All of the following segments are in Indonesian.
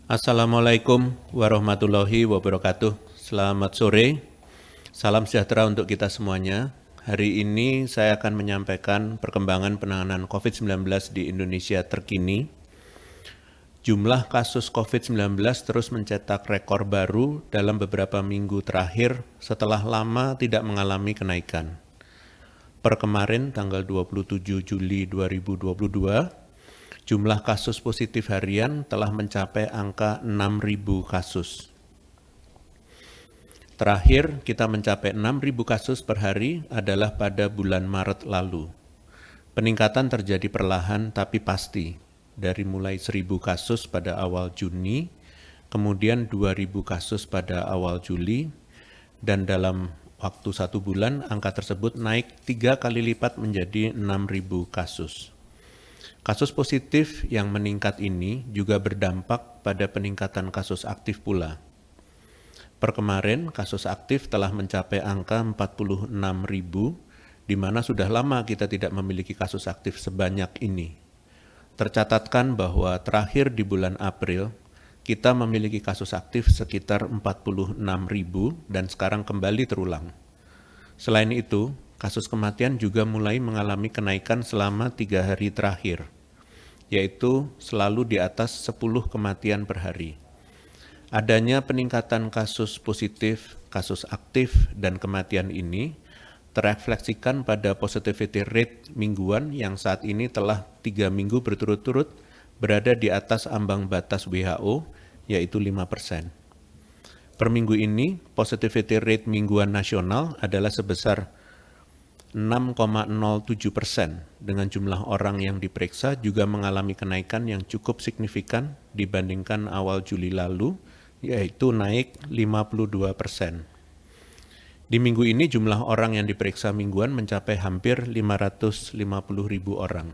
Assalamualaikum warahmatullahi wabarakatuh. Selamat sore, salam sejahtera untuk kita semuanya. Hari ini saya akan menyampaikan perkembangan penanganan COVID-19 di Indonesia terkini. Jumlah kasus COVID-19 terus mencetak rekor baru dalam beberapa minggu terakhir setelah lama tidak mengalami kenaikan. Per kemarin tanggal 27 Juli 2022, jumlah kasus positif harian telah mencapai angka 6.000 kasus. Terakhir kita mencapai 6.000 kasus per hari adalah pada bulan Maret lalu. Peningkatan terjadi perlahan tapi pasti, dari mulai 1.000 kasus pada awal Juni, kemudian 2.000 kasus pada awal Juli, dan dalam waktu 1 bulan angka tersebut naik 3 kali lipat menjadi 6.000 kasus. Kasus positif yang meningkat ini juga berdampak pada peningkatan kasus aktif pula. Per kemarin, kasus aktif telah mencapai angka 46.000, di mana sudah lama kita tidak memiliki kasus aktif sebanyak ini. Tercatatkan bahwa terakhir di bulan April, kita memiliki kasus aktif sekitar 46.000 dan sekarang kembali terulang. Selain itu, kasus kematian juga mulai mengalami kenaikan selama 3 hari terakhir, yaitu selalu di atas 10 kematian per hari. Adanya peningkatan kasus positif, kasus aktif, dan kematian ini terefleksikan pada positivity rate mingguan yang saat ini telah 3 minggu berturut-turut berada di atas ambang batas WHO, yaitu 5%. Per minggu ini, positivity rate mingguan nasional adalah sebesar 6,07%, dengan jumlah orang yang diperiksa juga mengalami kenaikan yang cukup signifikan dibandingkan awal Juli lalu, yaitu naik 52%. Di minggu ini jumlah orang yang diperiksa mingguan mencapai hampir 550.000 orang.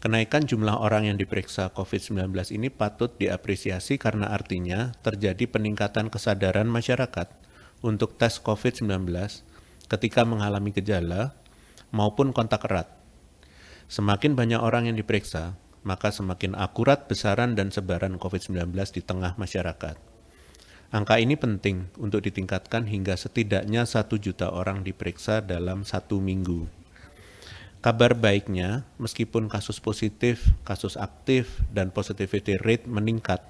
Kenaikan jumlah orang yang diperiksa COVID-19 ini patut diapresiasi karena artinya terjadi peningkatan kesadaran masyarakat untuk tes COVID-19 ketika mengalami gejala maupun kontak erat. Semakin banyak orang yang diperiksa, maka semakin akurat besaran dan sebaran COVID-19 di tengah masyarakat. Angka ini penting untuk ditingkatkan hingga setidaknya 1 juta orang diperiksa dalam 1 minggu. Kabar baiknya, meskipun kasus positif, kasus aktif, dan positivity rate meningkat,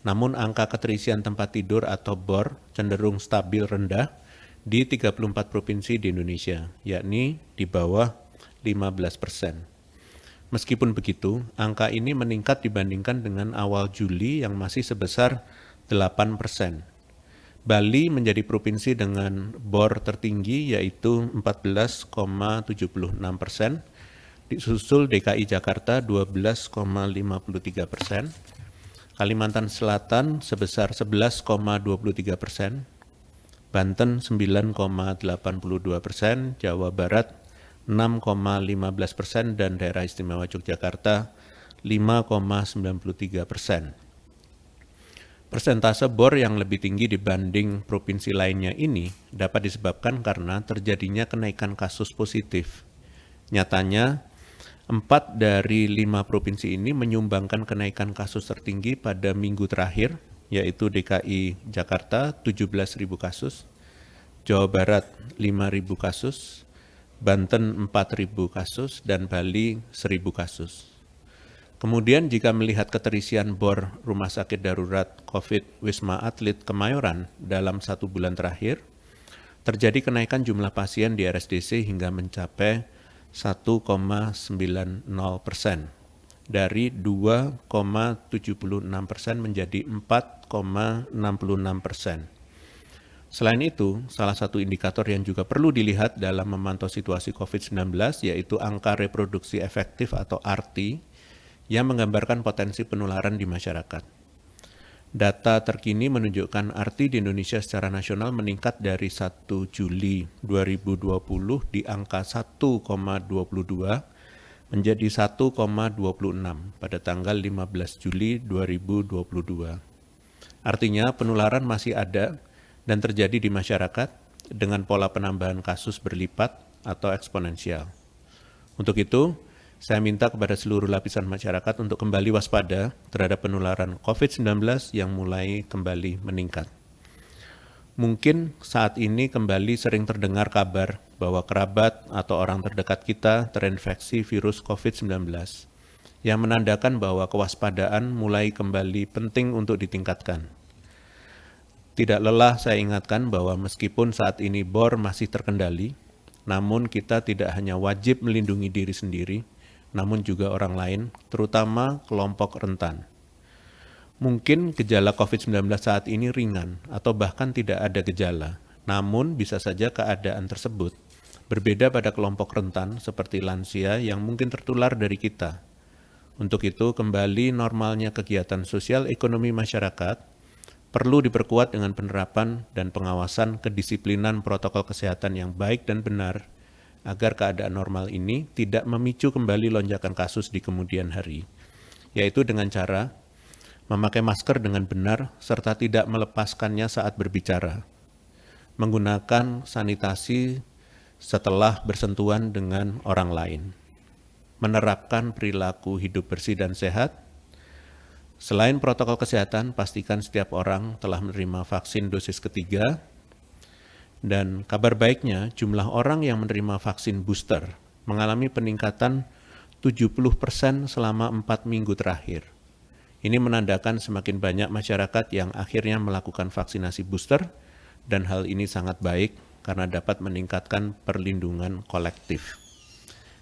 namun angka keterisian tempat tidur atau BOR cenderung stabil rendah di 34 provinsi di Indonesia, yakni di bawah 15%. Meskipun begitu, angka ini meningkat dibandingkan dengan awal Juli yang masih sebesar 8%. Bali menjadi provinsi dengan BOR tertinggi yaitu 14,76%, disusul DKI Jakarta 12,53%, Kalimantan Selatan sebesar 11,23%, Banten 9,82%, Jawa Barat 6,15%, dan Daerah Istimewa Yogyakarta 5,93%. Persentase BOR yang lebih tinggi dibanding provinsi lainnya ini dapat disebabkan karena terjadinya kenaikan kasus positif. Nyatanya, 4 dari 5 provinsi ini menyumbangkan kenaikan kasus tertinggi pada minggu terakhir, yaitu DKI Jakarta 17.000 kasus, Jawa Barat 5.000 kasus, Banten 4.000 kasus, dan Bali 1.000 kasus. Kemudian jika melihat keterisian BOR Rumah Sakit Darurat COVID Wisma Atlet Kemayoran dalam 1 bulan terakhir, terjadi kenaikan jumlah pasien di RSDC hingga mencapai 1,90%. Dari 2,76% menjadi 4,66%. Selain itu, salah satu indikator yang juga perlu dilihat dalam memantau situasi COVID-19 yaitu angka reproduksi efektif atau RT yang menggambarkan potensi penularan di masyarakat. Data terkini menunjukkan RT di Indonesia secara nasional meningkat dari 1 Juli 2020 di angka 1,22 menjadi 1,26 pada tanggal 15 Juli 2022. Artinya penularan masih ada dan terjadi di masyarakat dengan pola penambahan kasus berlipat atau eksponensial. Untuk itu, Saya minta kepada seluruh lapisan masyarakat untuk kembali waspada terhadap penularan COVID-19 yang mulai kembali meningkat. Mungkin saat ini kembali sering terdengar kabar bahwa kerabat atau orang terdekat kita terinfeksi virus COVID-19, yang menandakan bahwa kewaspadaan mulai kembali penting untuk ditingkatkan. Tidak lelah saya ingatkan bahwa meskipun saat ini BOR masih terkendali, namun kita tidak hanya wajib melindungi diri sendiri, namun juga orang lain, terutama kelompok rentan. Mungkin gejala COVID-19 saat ini ringan atau bahkan tidak ada gejala, namun bisa saja keadaan tersebut berbeda pada kelompok rentan seperti lansia yang mungkin tertular dari kita. Untuk itu, kembali normalnya kegiatan sosial ekonomi masyarakat perlu diperkuat dengan penerapan dan pengawasan kedisiplinan protokol kesehatan yang baik dan benar agar keadaan normal ini tidak memicu kembali lonjakan kasus di kemudian hari, yaitu dengan cara memakai masker dengan benar serta tidak melepaskannya saat berbicara, menggunakan sanitasi setelah bersentuhan dengan orang lain, menerapkan perilaku hidup bersih dan sehat. Selain protokol kesehatan, pastikan setiap orang telah menerima vaksin dosis ketiga. Dan kabar baiknya, jumlah orang yang menerima vaksin booster mengalami peningkatan 70% selama 4 minggu terakhir. Ini menandakan semakin banyak masyarakat yang akhirnya melakukan vaksinasi booster, dan hal ini sangat baik karena dapat meningkatkan perlindungan kolektif.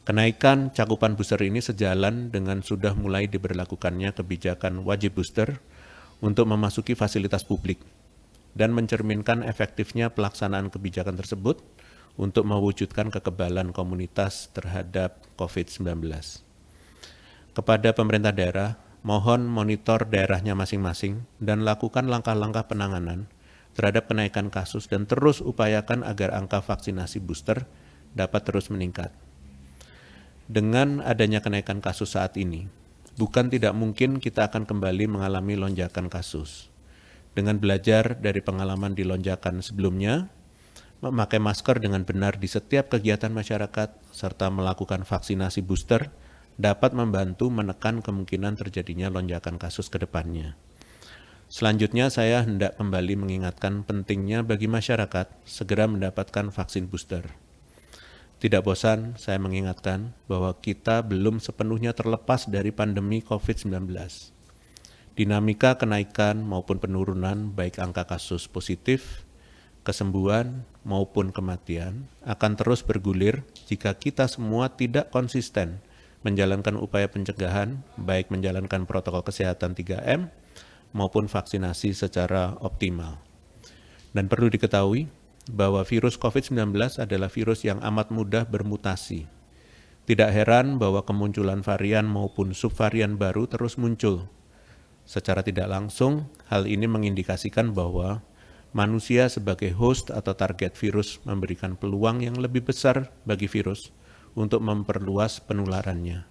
Kenaikan cakupan booster ini sejalan dengan sudah mulai diberlakukannya kebijakan wajib booster untuk memasuki fasilitas publik, dan mencerminkan efektifnya pelaksanaan kebijakan tersebut untuk mewujudkan kekebalan komunitas terhadap COVID-19. Kepada pemerintah daerah, mohon monitor daerahnya masing-masing dan lakukan langkah-langkah penanganan terhadap kenaikan kasus dan terus upayakan agar angka vaksinasi booster dapat terus meningkat. Dengan adanya kenaikan kasus saat ini, bukan tidak mungkin kita akan kembali mengalami lonjakan kasus. Dengan belajar dari pengalaman di lonjakan sebelumnya, memakai masker dengan benar di setiap kegiatan masyarakat, serta melakukan vaksinasi booster dapat membantu menekan kemungkinan terjadinya lonjakan kasus ke depannya. Selanjutnya, saya hendak kembali mengingatkan pentingnya bagi masyarakat segera mendapatkan vaksin booster. Tidak bosan, saya mengingatkan bahwa kita belum sepenuhnya terlepas dari pandemi COVID-19. Dinamika kenaikan maupun penurunan baik angka kasus positif, kesembuhan maupun kematian akan terus bergulir jika kita semua tidak konsisten menjalankan upaya pencegahan, baik menjalankan protokol kesehatan 3M maupun vaksinasi secara optimal. Dan perlu diketahui bahwa virus COVID-19 adalah virus yang amat mudah bermutasi. Tidak heran bahwa kemunculan varian maupun subvarian baru terus muncul. Secara tidak langsung, hal ini mengindikasikan bahwa manusia sebagai host atau target virus memberikan peluang yang lebih besar bagi virus untuk memperluas penularannya.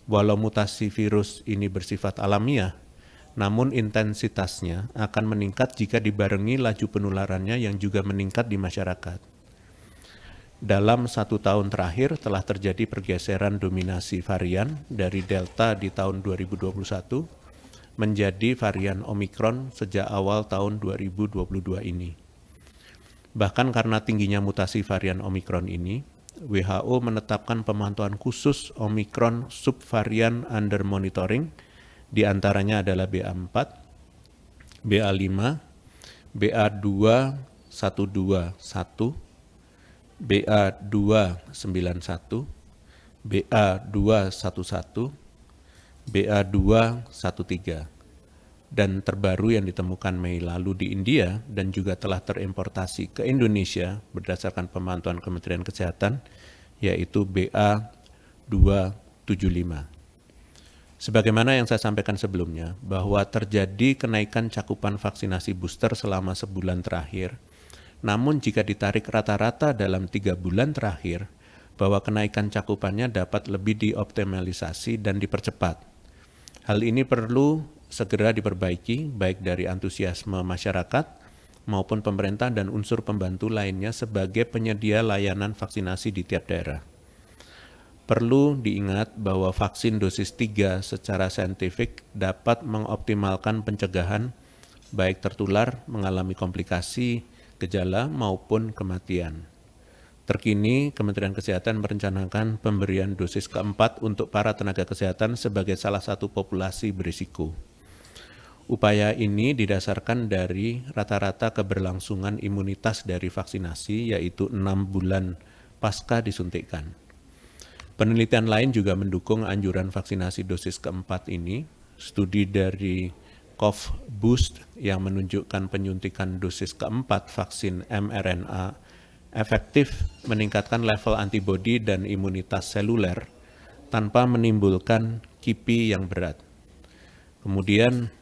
Walau mutasi virus ini bersifat alamiah, namun intensitasnya akan meningkat jika dibarengi laju penularannya yang juga meningkat di masyarakat. Dalam 1 tahun terakhir telah terjadi pergeseran dominasi varian dari Delta di tahun 2021 menjadi varian Omikron sejak awal tahun 2022 ini. Bahkan karena tingginya mutasi varian Omikron ini, WHO menetapkan pemantauan khusus Omikron subvarian under monitoring, di antaranya adalah BA4, BA5, BA2.121, BA2.91, BA2.11, BA2.13, dan terbaru yang ditemukan Mei lalu di India dan juga telah terimportasi ke Indonesia berdasarkan pemantauan Kementerian Kesehatan, yaitu BA2.75. Sebagaimana yang saya sampaikan sebelumnya, bahwa terjadi kenaikan cakupan vaksinasi booster selama sebulan terakhir, namun jika ditarik rata-rata dalam 3 bulan terakhir, bahwa kenaikan cakupannya dapat lebih dioptimalisasi dan dipercepat. Hal ini perlu segera diperbaiki baik dari antusiasme masyarakat maupun pemerintah dan unsur pembantu lainnya sebagai penyedia layanan vaksinasi di tiap daerah. Perlu diingat bahwa vaksin dosis 3 secara saintifik dapat mengoptimalkan pencegahan baik tertular, mengalami komplikasi, gejala, maupun kematian. Terkini, Kementerian Kesehatan merencanakan pemberian dosis keempat untuk para tenaga kesehatan sebagai salah satu populasi berisiko. Upaya ini didasarkan dari rata-rata keberlangsungan imunitas dari vaksinasi, yaitu 6 bulan pasca disuntikkan. Penelitian lain juga mendukung anjuran vaksinasi dosis keempat ini. Studi dari COV-Boost yang menunjukkan penyuntikan dosis keempat vaksin mRNA efektif meningkatkan level antibodi dan imunitas seluler tanpa menimbulkan KIPI yang berat. Kemudian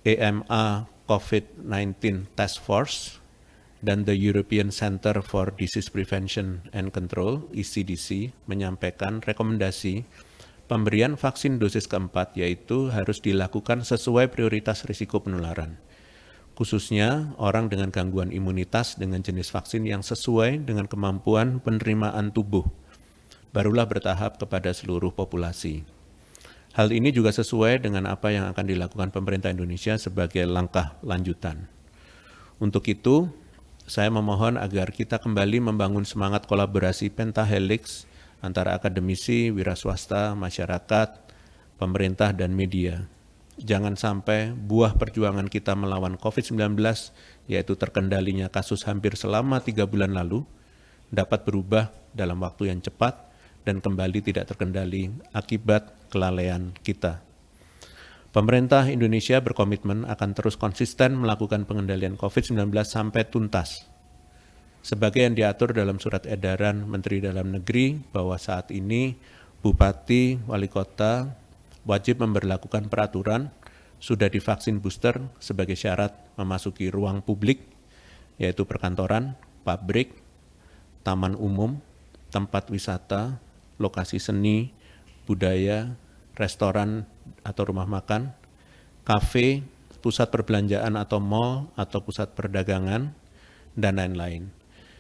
EMA COVID-19 Task Force dan the European Center for Disease Prevention and Control, ECDC, menyampaikan rekomendasi pemberian vaksin dosis keempat, yaitu harus dilakukan sesuai prioritas risiko penularan, khususnya orang dengan gangguan imunitas dengan jenis vaksin yang sesuai dengan kemampuan penerimaan tubuh, barulah bertahap kepada seluruh populasi. Hal ini juga sesuai dengan apa yang akan dilakukan pemerintah Indonesia sebagai langkah lanjutan. Untuk itu, saya memohon agar kita kembali membangun semangat kolaborasi pentahelix antara akademisi, wiraswasta, masyarakat, pemerintah, dan media. Jangan sampai buah perjuangan kita melawan COVID-19, yaitu terkendalinya kasus hampir selama 3 bulan lalu, dapat berubah dalam waktu yang cepat dan kembali tidak terkendali akibat kelalaian kita. Pemerintah Indonesia berkomitmen akan terus konsisten melakukan pengendalian COVID-19 sampai tuntas. Sebagai yang diatur dalam surat edaran Menteri Dalam Negeri bahwa saat ini Bupati, Wali Kota wajib memberlakukan peraturan sudah divaksin booster sebagai syarat memasuki ruang publik, yaitu perkantoran, pabrik, taman umum, tempat wisata, lokasi seni, budaya, restoran atau rumah makan, kafe, pusat perbelanjaan atau mal atau pusat perdagangan, dan lain-lain.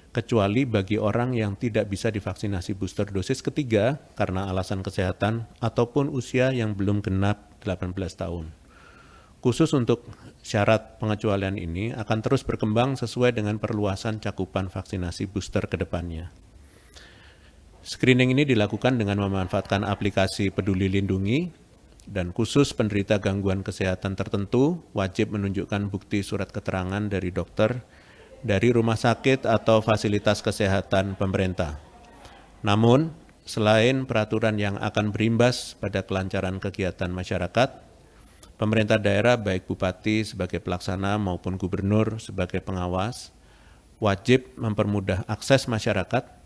Kecuali bagi orang yang tidak bisa divaksinasi booster dosis ketiga karena alasan kesehatan ataupun usia yang belum genap 18 tahun. Khusus untuk syarat pengecualian ini akan terus berkembang sesuai dengan perluasan cakupan vaksinasi booster ke depannya. Screening ini dilakukan dengan memanfaatkan aplikasi Peduli Lindungi, dan khusus penderita gangguan kesehatan tertentu wajib menunjukkan bukti surat keterangan dari dokter, dari rumah sakit atau fasilitas kesehatan pemerintah. Namun, selain peraturan yang akan berimbas pada kelancaran kegiatan masyarakat, pemerintah daerah baik bupati sebagai pelaksana maupun gubernur sebagai pengawas wajib mempermudah akses masyarakat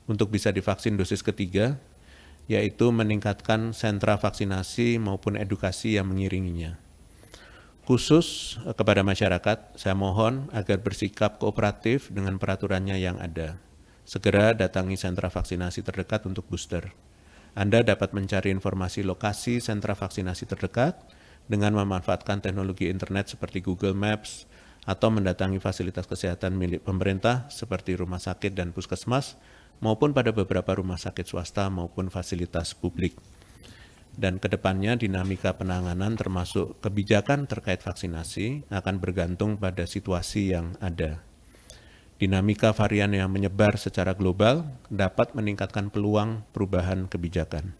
untuk bisa divaksin dosis ketiga, yaitu meningkatkan sentra vaksinasi maupun edukasi yang mengiringinya. Khusus kepada masyarakat, saya mohon agar bersikap kooperatif dengan peraturannya yang ada. Segera datangi sentra vaksinasi terdekat untuk booster. Anda dapat mencari informasi lokasi sentra vaksinasi terdekat dengan memanfaatkan teknologi internet seperti Google Maps atau mendatangi fasilitas kesehatan milik pemerintah seperti rumah sakit dan puskesmas, maupun pada beberapa rumah sakit swasta maupun fasilitas publik. Dan kedepannya dinamika penanganan termasuk kebijakan terkait vaksinasi akan bergantung pada situasi yang ada. Dinamika varian yang menyebar secara global dapat meningkatkan peluang perubahan kebijakan.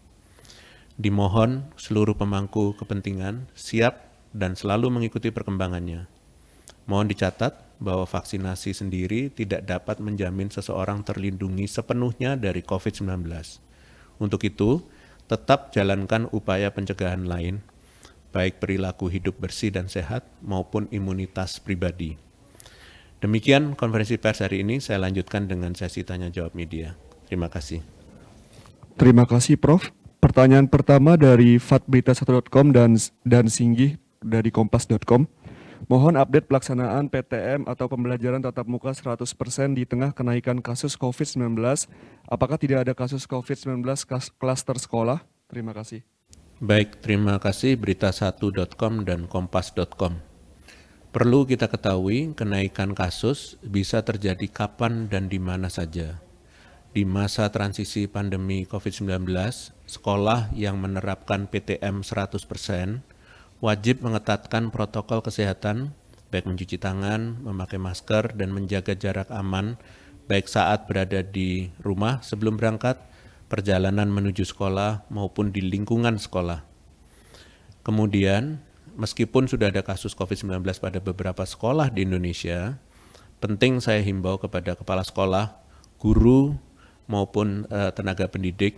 Dimohon seluruh pemangku kepentingan siap dan selalu mengikuti perkembangannya. Mohon dicatat bahwa vaksinasi sendiri tidak dapat menjamin seseorang terlindungi sepenuhnya dari COVID-19. Untuk itu, tetap jalankan upaya pencegahan lain, baik perilaku hidup bersih dan sehat maupun imunitas pribadi. Demikian konferensi pers hari ini, saya lanjutkan dengan sesi tanya-jawab media. Terima kasih. Terima kasih, Prof. Pertanyaan pertama dari fatberita1.com dan Singgih dari kompas.com. Mohon update pelaksanaan PTM atau pembelajaran tatap muka 100% di tengah kenaikan kasus COVID-19. Apakah tidak ada kasus COVID-19 klaster sekolah? Terima kasih. Baik, terima kasih berita1.com dan kompas.com. Perlu kita ketahui kenaikan kasus bisa terjadi kapan dan di mana saja. di masa transisi pandemi COVID-19, sekolah yang menerapkan PTM 100% wajib mengetatkan protokol kesehatan, baik mencuci tangan, memakai masker, dan menjaga jarak aman, baik saat berada di rumah sebelum berangkat, perjalanan menuju sekolah, maupun di lingkungan sekolah. Kemudian, meskipun sudah ada kasus COVID-19 pada beberapa sekolah di Indonesia, penting saya himbau kepada kepala sekolah, guru, maupun tenaga pendidik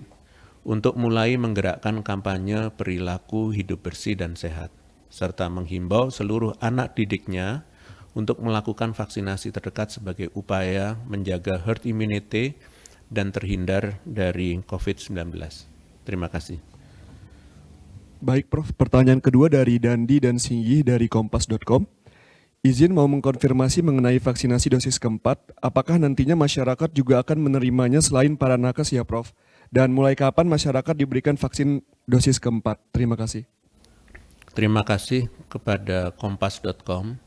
untuk mulai menggerakkan kampanye perilaku hidup bersih dan sehat, serta menghimbau seluruh anak didiknya untuk melakukan vaksinasi terdekat sebagai upaya menjaga herd immunity dan terhindar dari COVID-19. Terima kasih. Baik Prof, pertanyaan kedua dari Dandi dan Singgih dari kompas.com. Izin mau mengkonfirmasi mengenai vaksinasi dosis keempat, apakah nantinya masyarakat juga akan menerimanya selain para nakes ya Prof? Dan mulai kapan masyarakat diberikan vaksin dosis keempat? Terima kasih. Terima kasih kepada kompas.com.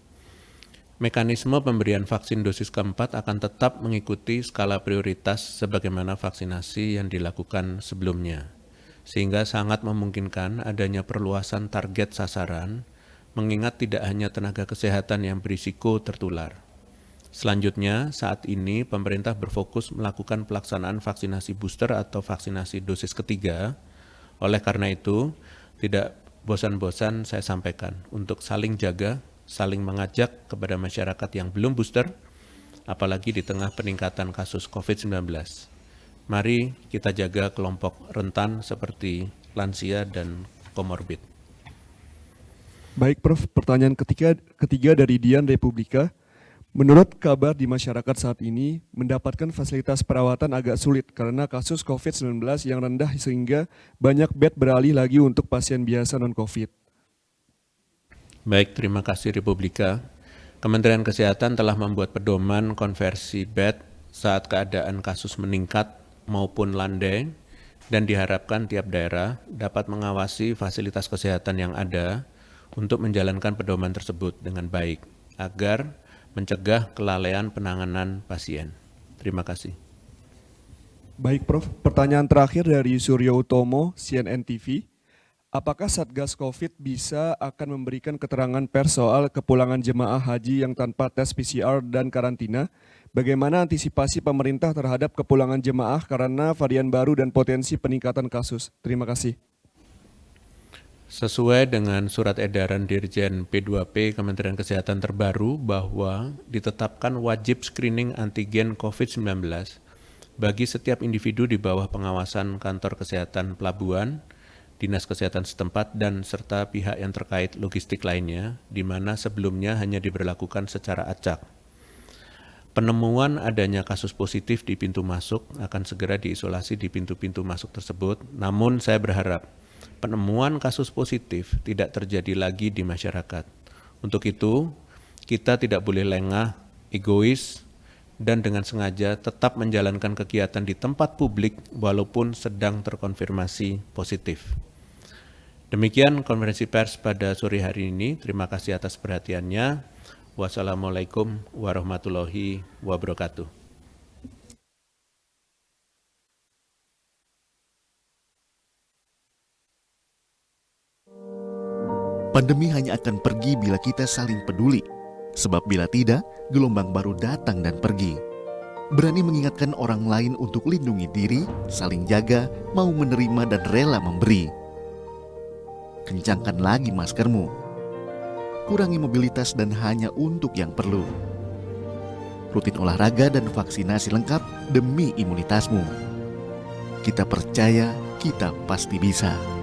Mekanisme pemberian vaksin dosis keempat akan tetap mengikuti skala prioritas sebagaimana vaksinasi yang dilakukan sebelumnya, sehingga sangat memungkinkan adanya perluasan target sasaran, mengingat tidak hanya tenaga kesehatan yang berisiko tertular. Selanjutnya, saat ini pemerintah berfokus melakukan pelaksanaan vaksinasi booster atau vaksinasi dosis ketiga. Oleh karena itu, tidak bosan-bosan saya sampaikan untuk saling jaga, saling mengajak kepada masyarakat yang belum booster, apalagi di tengah peningkatan kasus COVID-19. Mari kita jaga kelompok rentan seperti lansia dan komorbid. Baik Prof, pertanyaan ketiga dari Dian Republika. Menurut kabar di masyarakat saat ini, mendapatkan fasilitas perawatan agak sulit karena kasus COVID-19 yang rendah sehingga banyak bed beralih lagi untuk pasien biasa non-COVID. Baik, terima kasih Republika. Kementerian Kesehatan telah membuat pedoman konversi bed saat keadaan kasus meningkat maupun landai, dan diharapkan tiap daerah dapat mengawasi fasilitas kesehatan yang ada untuk menjalankan pedoman tersebut dengan baik, agar mencegah kelalaian penanganan pasien. Terima kasih. Baik Prof, pertanyaan terakhir dari Suryo Utomo, CNN TV. Apakah Satgas COVID bisa akan memberikan keterangan pers soal kepulangan jemaah haji yang tanpa tes PCR dan karantina? Bagaimana antisipasi pemerintah terhadap kepulangan jemaah karena varian baru dan potensi peningkatan kasus? Terima kasih. Sesuai dengan surat edaran Dirjen P2P Kementerian Kesehatan terbaru bahwa ditetapkan wajib screening antigen COVID-19 bagi setiap individu di bawah pengawasan kantor kesehatan pelabuhan, dinas kesehatan setempat, dan serta pihak yang terkait logistik lainnya, di mana sebelumnya hanya diberlakukan secara acak. Penemuan adanya kasus positif di pintu masuk akan segera diisolasi di pintu-pintu masuk tersebut, namun saya berharap penemuan kasus positif tidak terjadi lagi di masyarakat. Untuk itu, kita tidak boleh lengah, egois, dan dengan sengaja tetap menjalankan kegiatan di tempat publik walaupun sedang terkonfirmasi positif. Demikian konferensi pers pada sore hari ini. Terima kasih atas perhatiannya. Wassalamualaikum warahmatullahi wabarakatuh. Pandemi hanya akan pergi bila kita saling peduli. Sebab bila tidak, gelombang baru datang dan pergi. Berani mengingatkan orang lain untuk lindungi diri, saling jaga, mau menerima dan rela memberi. Kencangkan lagi maskermu. Kurangi mobilitas dan hanya untuk yang perlu. Rutin olahraga dan vaksinasi lengkap demi imunitasmu. Kita percaya, kita pasti bisa.